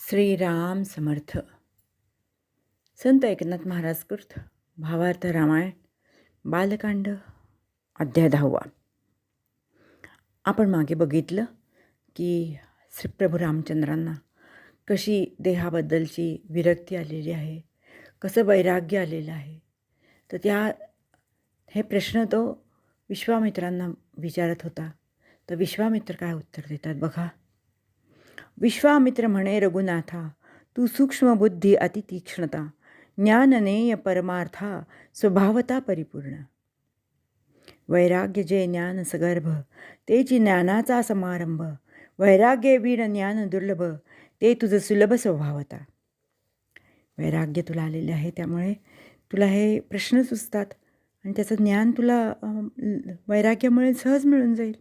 श्रीराम समर्थ. संत एकनाथ महाराज कृत भावार्थ रामायण बालकांड अध्याय 10. आपण मागे बघितलं की श्री प्रभू रामचंद्रांना कशी देहाबद्दलची विरक्ती आलेली आहे, कसं वैराग्य आलेलं आहे. तर हे प्रश्न तो विश्वामित्रांना विचारत होता. तर विश्वामित्र काय उत्तर देतात बघा. विश्वामित्र म्हणे, रघुनाथा, तू सूक्ष्मबुद्धी अतितीक्ष्णता, ज्ञाननेय परमार्था, स्वभावता परिपूर्ण. वैराग्य जे ज्ञान सगर्भ, तेची ज्ञानाचा समारंभ. वैराग्य वीण ज्ञान दुर्लभ, ते तुझं सुलभ स्वभावता. वैराग्य तुला आलेले आहे, त्यामुळे तुला हे प्रश्न सुचतात आणि त्याचं ज्ञान तुला वैराग्यामुळे सहज मिळून जाईल.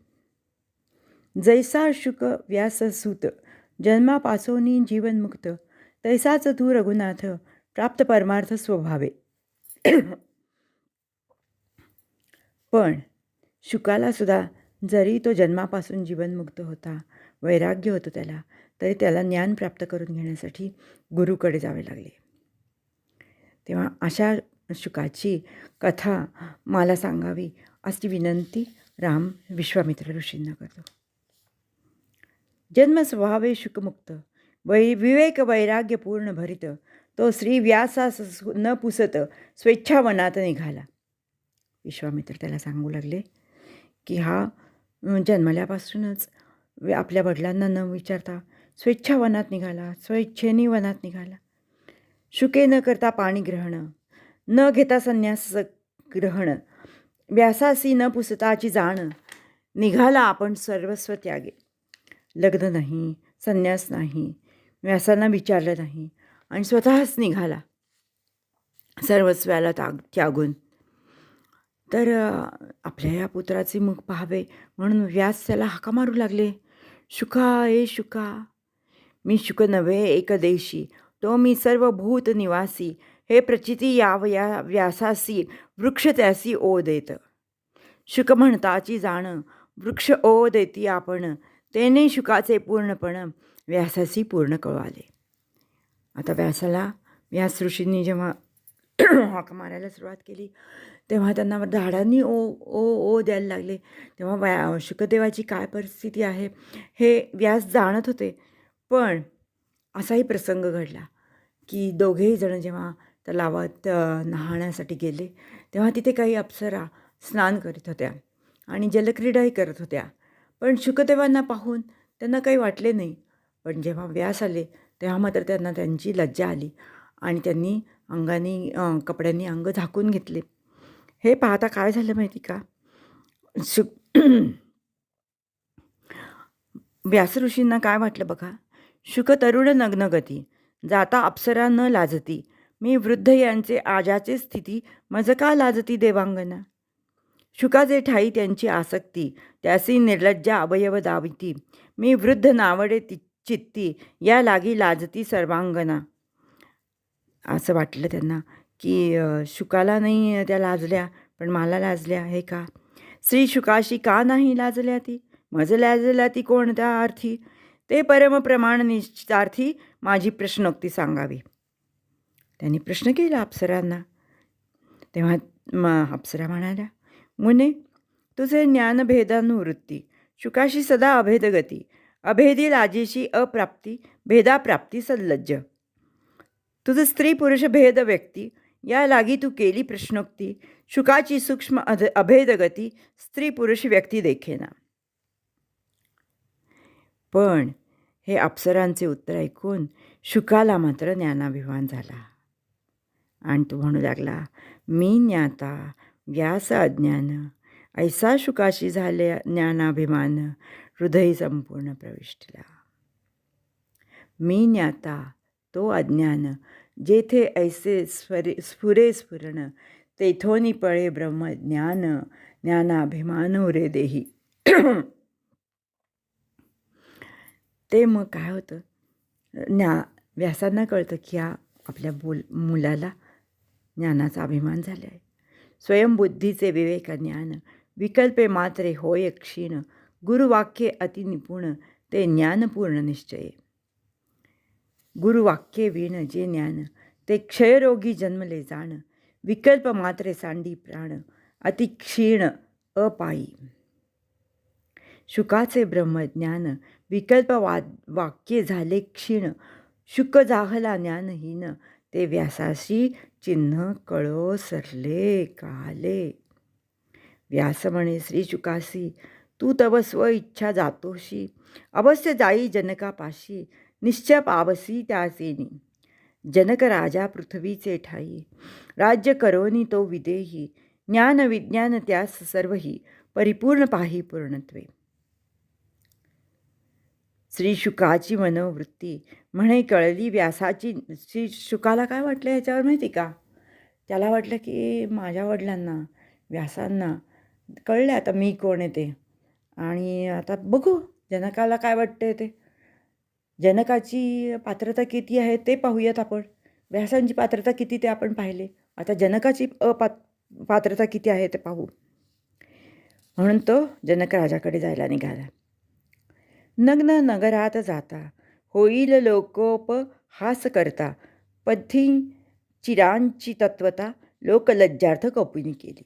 जैसा शुक व्यास सूत, जन्मापासोनी जीवनमुक्त, तैसाच तू रघुनाथ, प्राप्त परमार्थ स्वभावे. पण शुकाला सुद्धा जरी तो जन्मापासून जीवनमुक्त होता, वैराग्य होतं त्याला, तरी त्याला ज्ञान प्राप्त करून घेण्यासाठी गुरुकडे जावे लागले. तेव्हा अशा शुकाची कथा मला सांगावी अशी विनंती राम विश्वामित्र ऋषींना करतो. जन्मस्वभावे शुकमुक्त, विवेक वैराग्य पूर्ण भरित, तो श्री व्यासास न पुसत स्वेच्छावनात निघाला. विश्वामित्र त्याला सांगू लागले की हा जन्मल्यापासूनच आपल्या वडिलांना न विचारता स्वेच्छावनात निघाला, स्वेच्छेने वनात निघाला. शुके न करता पाणी ग्रहण, न घेता संन्यास ग्रहण, व्यासासी न पुसताची जाण, निघाला आपण सर्वस्व त्यागे. लग्न नाही, संन्यास नाही, व्यासांना विचारलं नाही आणि स्वतःच निघाला सर्वस्वाला त्यागून. तर आपल्या या पुत्राचे मुख पाहावे म्हणून व्यास त्याला हाका मारू लागले. शुका, ए शुका, मी शुक नव्हे एकदेशी, तो मी सर्वभूत निवासी. हे प्रचिती याव या व्यासासी, वृक्ष त्यासी ओ देत. शुक म्हणताची जाण, वृक्ष ओ देती आपण, तेने शुकाचे पूर्णपण व्यासासी पूर्ण कळवाले. आता व्यास ऋषींनी जेव्हा हाका मारायला सुरुवात केली, तेव्हा त्यांना झाडांनी ओ ओ ओ द्यायला लागले. तेव्हा शुकदेवाची काय परिस्थिती आहे हे व्यास जाणत होते. पण असाही प्रसंग घडला की दोघेही जण जेव्हा तलावात न्हाण्यासाठी गेले, तेव्हा तिथे काही अप्सरा स्नान करीत होत्या आणि जलक्रीडाही करत होत्या. पण शुकदेवांना पाहून त्यांना काही वाटले नाही. पण जेव्हा व्यास आले तेव्हा मात्र त्यांना त्यांची लज्जा आली आणि त्यांनी कपड्यांनी अंग झाकून घेतले. हे पाहता काय झालं माहिती का, व्यास ऋषींना काय वाटलं बघा. शुक तरुण नग्नगती, जाता अप्सरा न लाजती, मी वृद्ध यांचे आजाचे स्थिती, मज का लाजती देवांगना. शुकाचे ठाई त्यांची आसक्ती, त्यासी निर्लज्जा अवयव दाविती, मी वृद्ध नावडे चित्ती, या लागी लाजती सर्वांगना. असं वाटलं त्यांना की शुकाला नाही त्या लाजल्या, पण मला लाजल्या. हे का? श्री शुकाशी का नाही लाजल्या ती, मज लाजल्या ती कोणत्या अर्थी, ते परमप्रमाण निश्चितार्थी, माझी प्रश्नोक्ती सांगावी. त्यांनी प्रश्न केला अप्सरांना. तेव्हा अप्सरा म्हणाल्या, मुने, तुझे ज्ञानभेदानुवृत्ती, शुकाशी सदा अभेदगती, अभेदी लाजेशी अप्राप्ती, भेदाप्राप्ती सल्लज्ज. तुझं स्त्री पुरुष भेद व्यक्ती, या लागी तू केली प्रश्नोक्ती, शुकाची सूक्ष्म अभेदगती, स्त्री पुरुष व्यक्ती देखेना. पण हे अप्सरांचे उत्तर ऐकून शुकाला मात्र ज्ञानाभिमान झाला आणि तो म्हणू लागला, मी ज्ञाता व्यास अज्ञान, ऐसा शुकाशी झाले ज्ञानाभिमान, हृदय संपूर्ण प्रविष्टला. मी ज्ञाता तो अज्ञान, जेथे ऐसे स्फुरे स्फुरण, तेथोनी पळे ब्रह्मज्ञान, ज्ञानाभिमान उरे देही. ते मग काय होतं, व्यासांना कळतं की आपल्या मुलाला ज्ञानाचा अभिमान झाला आहे. स्वयंबुद्धीचे विवेक ज्ञान, विकल्पे मात्रे होय क्षीण, गुरुवाक्ये अतिनिपुण, ते ज्ञानपूर्ण निश्चये. गुरुवाक्ये विण जे ज्ञान, ते क्षयरोगी जन्मले जाण, विकल्प मात्रे सांडी प्राण, अति क्षीण अपायी. शुकाचे ब्रह्मज्ञान विकल्प वाक्ये झाले क्षीण, शुक जाहला ज्ञानहीन, ते व्यासाशी चिन्ह कळो सरले काले. व्यास म्हणे श्री शुकासी, तू तव स्व इच्छा जातोशी, अवश्य जाई जनकापाशी, निश्चय पावसी त्यासेनी. जनक राजा पृथ्वीचे ठाई, राज्य करोनी तो विदेही, ज्ञान विज्ञान त्यास सर्वही, परिपूर्ण पाही पूर्णत्वे. श्री शुकाची मनोवृत्ती म्हणे कळली व्यासाची. श्री शुकाला काय वाटलं याच्यावर माहिती का? त्याला वाटलं की माझ्या वडिलांना व्यासांना कळलं आता मी कोण आहे ते, आणि आता बघू जनकाला काय वाटतंय ते. जनकाची पात्रता किती आहे ते पाहूयात आपण. व्यासांची पात्रता किती ते आपण पाहिले. आता जनकाची पात्रता किती आहे ते पाहू. म्हणून तो जनक राजाकडे जायला निघाला. नग्न नगरात जाता, होईल लोकोप हास करता, पथी चिरांची तत्वता, लोक लज्जार्थ कौपिनी केली.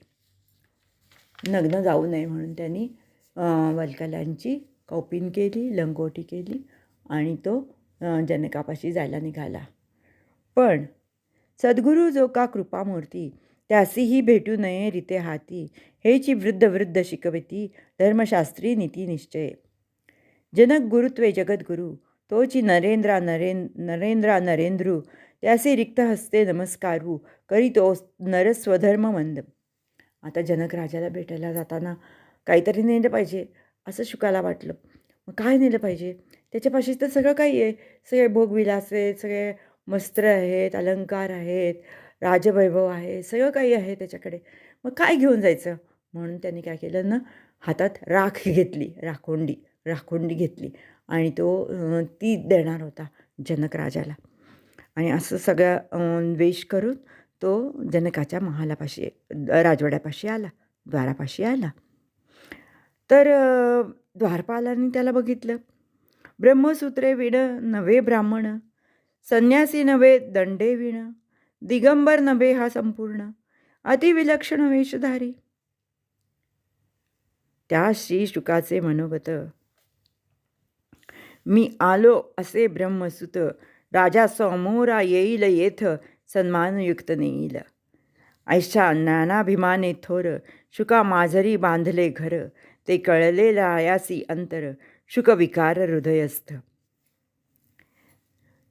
नग्न जाऊ नये म्हणून त्यांनी वल्कलांची कौपिन केली, लंगोटी केली आणि तो जनकापाशी जायला निघाला. पण सद्गुरू जो का कृपामूर्ती, त्यासीही भेटू नये रिते हाती, हेची वृद्ध वृद्ध शिकविती, धर्मशास्त्री नीती निश्चय. जनक गुरुत्वे जगद्गुरु, तोची नरेंद्रा नरेंद्रू, त्याचे रिक्त हस्ते नमस्कारू, करीतो नर स्वधर्म मंद. आता जनक राजाला भेटायला जाताना काहीतरी नेलं पाहिजे असं शुकाला वाटलं. मग काय नेलं पाहिजे? त्याच्यापाशी तर सगळं काही आहे. सगळे भोगविलास आहेत, सगळे वस्त्र आहेत, अलंकार आहेत, राजवैभव आहे, सगळं काही आहे त्याच्याकडे. मग काय घेऊन जायचं? म्हणून त्यांनी काय केलं ना, हातात राख घेतली, राखोंडी घेतली आणि तो ती देणार होता जनक राजाला. आणि असं सगळं वेश करून तो जनकाच्या महालापाशी, राजवाड्यापाशी आला, द्वारापाशी आला. तर द्वारपालांनी त्याला बघितलं. ब्रह्मसूत्रे विण नव्हे ब्राह्मण, संन्यासी नव्हे दंडे विण, दिगंबर नव्हे हा संपूर्ण, अतिविलक्षण वेशधारी. त्या श्री शुकाचे मनोगत, मी आलो असे ब्रह्मसूत, राजा समोरा येईल येथ, सन्मानयुक्त नेईल. ऐशा ज्ञानाभिमाने थोर, शुका माझरी बांधले घर, ते कळले लायासी अंतर, शुक विकार हृदयस्थ.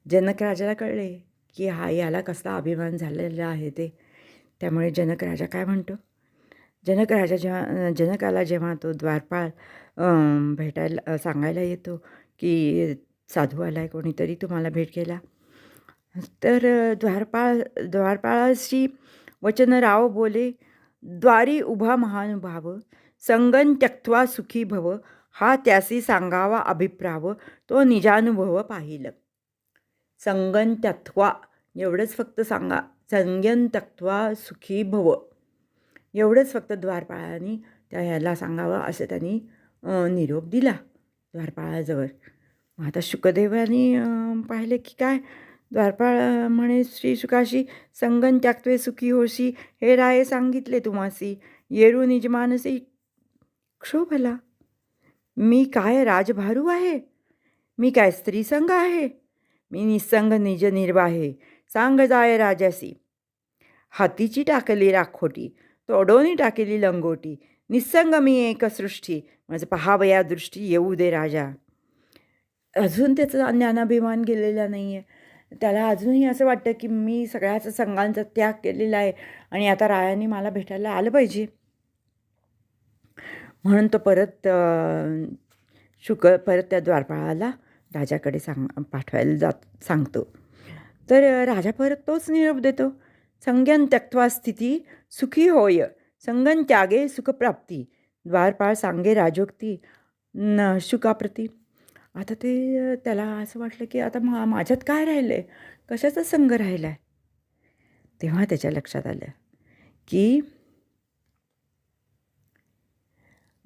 जनक राजाला कळले की याला कसला अभिमान झालेला आहे ते. त्यामुळे जनक राजा काय म्हणतो, जनकाला जेव्हा तो द्वारपाल भेटायला सांगायला येतो की साधू आला आहे कोणीतरी तुम्हाला भेट केला, तर द्वारपाळाशी वचन राव बोले, द्वारी उभा महानुभाव, संगन त्यक्त्वा सुखी भव, हा त्यासी सांगावा अभिप्राव, तो निजानुभव पाहिल. संगन त्यक्त्वा एवढंच फक्त सांगा, संगन त्यक्त्वा सुखी भव एवढंच फक्त द्वारपाळांनी ह्याला सांगावं असं त्यांनी निरोप दिला द्वारपाळाजवळ. आता शुकदेवानी पाहिले की काय, द्वारपाळ म्हणे श्री शुकाशी, संगन त्याक्त्वे सुखी होशी, हे राये सांगितले तुम्हासी, येरू निज मानसी क्षोभला. मी काय राजभारू आहे, मी काय स्त्रीसंग आहे, मी निसंग निज निर्वाहे, सांग जाय राजासी. हातीची टाकली राखोटी, तोडोनी टाकली लंगोटी, निसंग मी एक सृष्टी, माझं पहावया दृष्टी येऊ दे राजा. अजून त्याचा ज्ञानाभिमान गेलेला नाही आहे. त्याला अजूनही असं वाटतं की मी सगळ्याच संघांचा त्याग केलेला आहे आणि आता रायांनी मला भेटायला आलं पाहिजे. म्हणून तो परत त्या द्वारपाळाला राजाकडे पाठवायला सांगतो. तर राजा परत तोच निरोप देतो, संज्ञन त्यक्त्वा स्थिती सुखी होय, संगन त्यागे सुखप्राप्ती, द्वारपाळ सांगे राजोक्ती शुकाप्रती. आता ते त्याला असं वाटलं की आता माझ्यात काय राहिलं आहे, कशाचा संग राहिला आहे. तेव्हा त्याच्या लक्षात आलं की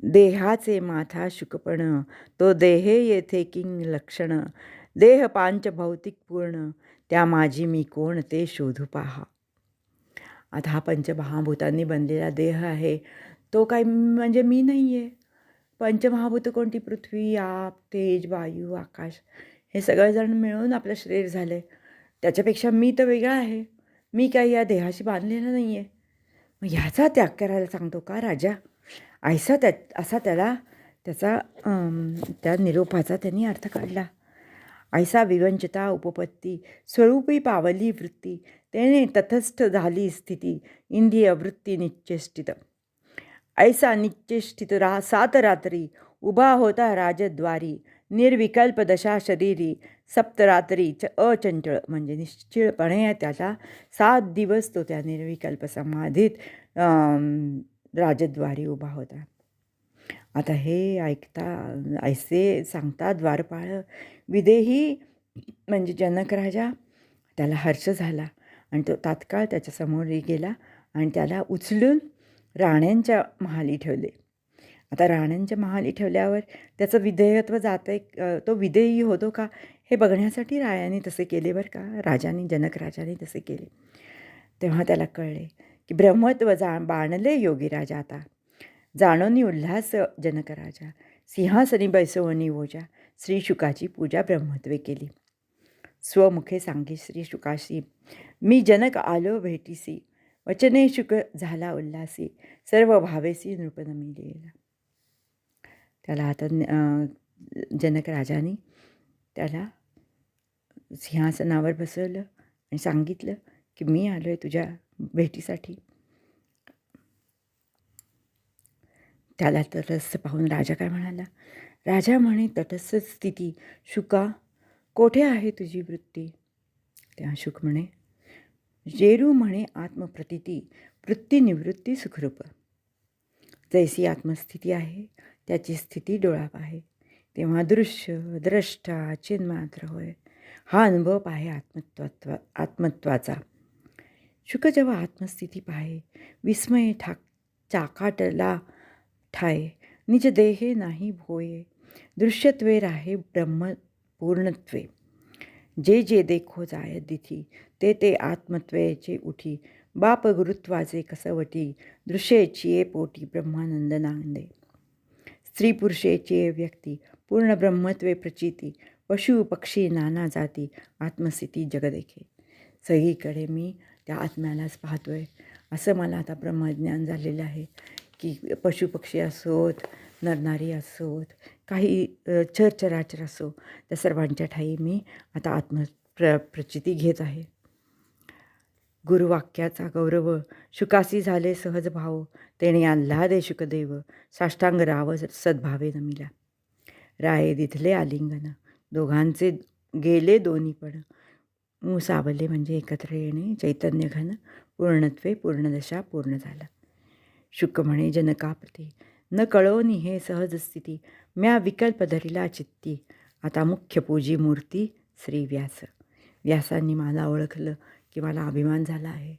देहाचे माथा शुकपण, तो देहे येथे किंग लक्षण, देह पांच भौतिक पूर्ण, त्या माझी मी कोण ते शोधू पहा. आता हा पंचमहाभूतांनी बनलेला देह आहे, तो काही म्हणजे मी नाही आहे. पंचमहाभूत कोणती? पृथ्वी, आप, तेज, वायू, आकाश, हे सगळेजण मिळून आपलं शरीर झालं आहे. त्याच्यापेक्षा मी तर वेगळा आहे. मी काही या देहाशी बांधलेला नाही आहे. मग ह्याचा त्याग करायला सांगतो का राजा? असा त्याला त्याचा त्या निरोपाचा त्यांनी अर्थ काढला. ऐसा विवंचता उपपत्ती, स्वरूपी पावली वृत्ती, तेने तथस्थ झाली स्थिती, इंद्रिय वृत्ती निश्चेष्टित. ऐसा निश्चेष्टित सात रात्री, उभा होता राजद्वारी, निर्विकल्प दशा शरीरी, सप्तरात्री अचंचळ, म्हणजे निश्चिळपणे त्याला 7 दिवस तो त्या निर्विकल्प समाधीत राजद्वारी उभा होता. आता हे ऐकता ऐसे सांगता द्वारपाळ विदेही म्हणजे जनक राजा, त्याला हर्ष झाला आणि तो तात्काळ त्याच्यासमोर गेला आणि त्याला उचलून राण्यांच्या महाली ठेवले. आता राण्यांच्या महाली ठेवल्यावर त्याचं विधेयत्व जातं आहे, तो विधेयी होतो का हे बघण्यासाठी रायांनी तसे केले बरं का. जनक राजाने तसे केले. तेव्हा त्याला कळले की ब्रह्मत्व बाणले योगी राजा. आता जाणोनी उल्हास जनक राजा, सिंहासनी बैसवणी ओजा, श्री शुकाची पूजा ब्रह्मत्वे केली. स्वमुखे सांगे श्री शुकाशी, मी जनक आलो भेटीसी, वचने शुक झाला उल्हासी, सर्व भावेसी नृपनमी लिहिला. त्याला आता जनक राजाने त्याला सिंहासनावर बसवलं आणि सांगितलं की मी आलो आहे तुझ्या भेटीसाठी. त्याला तटस्थ पाहून राजा काय म्हणाला? राजा म्हणे, तटस्थ स्थिती शुका, कोठे आहे तुझी वृत्ती? तेव्हा शुक म्हणे, जेरू म्हणे आत्मप्रतीती, वृत्ती निवृत्ती सुखरूप. जैसी आत्मस्थिती आहे त्याची स्थिती डोळाप आहे. तेव्हा दृश्य द्रष्टा चिन्मात्र होय. हा अनुभव पाहे आत्मत्वाचा. शुक जेव्हा आत्मस्थिती पाहे, विस्मय चाकाटला ठाये, निज देहे नाही भोये, दृश्यत्वे राहे ब्रह्म पूर्णत्वे. जे जे देखो जाय दिथी, ते ते आत्मत्वेचे उठी, बाप गुरुत्वाचे कसवटी, दृश्येचिये पोटी ब्रह्मानंद नांदे. स्त्री पुरुषेचिये व्यक्ती, पूर्ण ब्रह्मत्वे प्रचिती, पशु पक्षी नाना जाती, आत्मस्थिती जगदेखे. सगळीकडे मी त्या आत्म्यालाच पाहतोय. असं मला आता ब्रह्मज्ञान झालेलं आहे की पशुपक्षी असोत, नरनारी असोत, काही चरचराचर असो, त्या सर्वांच्या ठाई मी आता प्रचिती घेत आहे. गुरुवाक्याचा गौरव शुकासी झाले सहज भाव, तेणे आल्हादे शुकदेव, साष्टांग राव सद्भावे नमिला. राये दिथले आलिंगन, दोघांचे गेले दोन्ही पण. मुसावले म्हणजे एकत्र येणे, चैतन्य घन, पूर्णत्वे पूर्णदशा पूर्ण झाला. शुक म्हणे जनकाप्रती, न कळोनी हे सहज स्थिती, म्या विकल्प धरिला चित्ती, आता मुख्य पूजी मूर्ती श्री व्यास. व्यासांनी मला ओळखलं की मला अभिमान झाला आहे.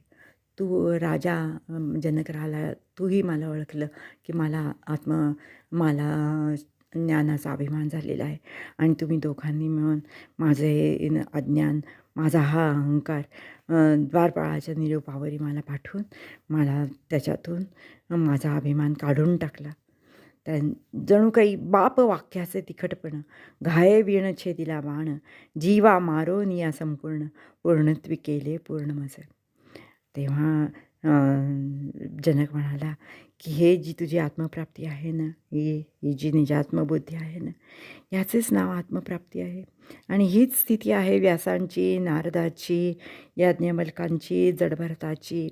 तू राजा जनक राहिला, तूही मला ओळखलं की मला ज्ञानाचा अभिमान झालेला आहे आणि तुम्ही दोघांनी मिळून माझे हे अज्ञान, माझा हा अहंकार द्वारपाळाच्या निरोपावरी मला पाठवून मला त्याच्यातून माझा अभिमान काढून टाकला. जणू काही बाप वाक्याचे तिखटपण, घाये वीण छेदिला बाण, जीवा मारो निया संपूर्ण, पूर्णत्वी केले पूर्ण मज. तेव्हा जनक म्हणाला की हे जी तुझी आत्मप्राप्ती आहे ना, ही जी निजात्मबुद्धी आहे ना, याचेच नाव आत्मप्राप्ती आहे. आणि हीच स्थिती आहे व्यासांची, नारदाची, याज्ञवल्कांची, जडभरताची.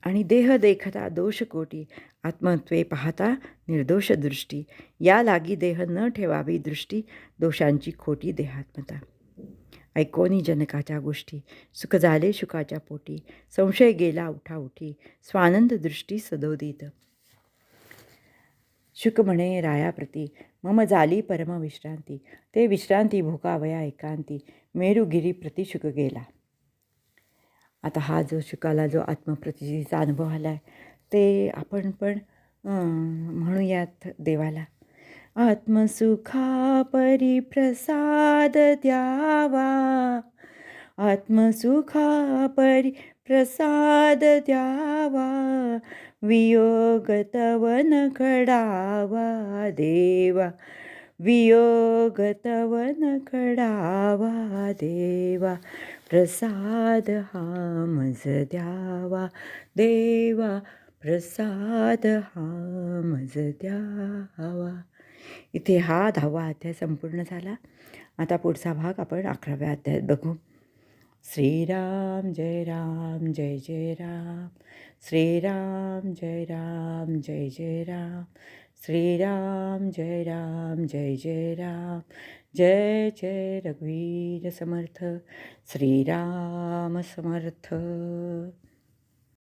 आणि देह देखता दोष कोटी, आत्मत्वे पाहता निर्दोष दृष्टी, या लागी देह न ठेवावी दृष्टी, दोषांची खोटी देहात्मता. ऐकोनी जनकाच्या गोष्टी, सुख झाले शुकाच्या पोटी, संशय गेला उठाउठी, स्वानंद दृष्टी सदोदित. शुक म्हणे रायाप्रती, मम झाली परम विश्रांती, ते विश्रांती भोगावया एकांती, मेरुगिरी प्रति शुक गेला. आता हा जो शुकाला जो आत्मप्रतीचा अनुभव आला आहे, ते आपण पण म्हणूयात देवाला. आत्मसुखा परिप्रसाद द्यावा, आत्मसुखा परिप्रसाद द्यावा, वियोग तव न कडावा देवा, वियोग तव न कडावा देवा, प्रसाद हा मज द्यावा देवा, प्रसाद हा मज द्यावा. इथे हा 10वा अध्याय संपूर्ण झाला. आता पुढचा भाग आपण 11व्या अध्यायात बघू. श्रीराम जय राम जय जय राम, श्रीराम जय राम जय जय राम, श्रीराम जय राम जय जय राम, जय जय रघुवीर समर्थ, श्रीराम समर्थ.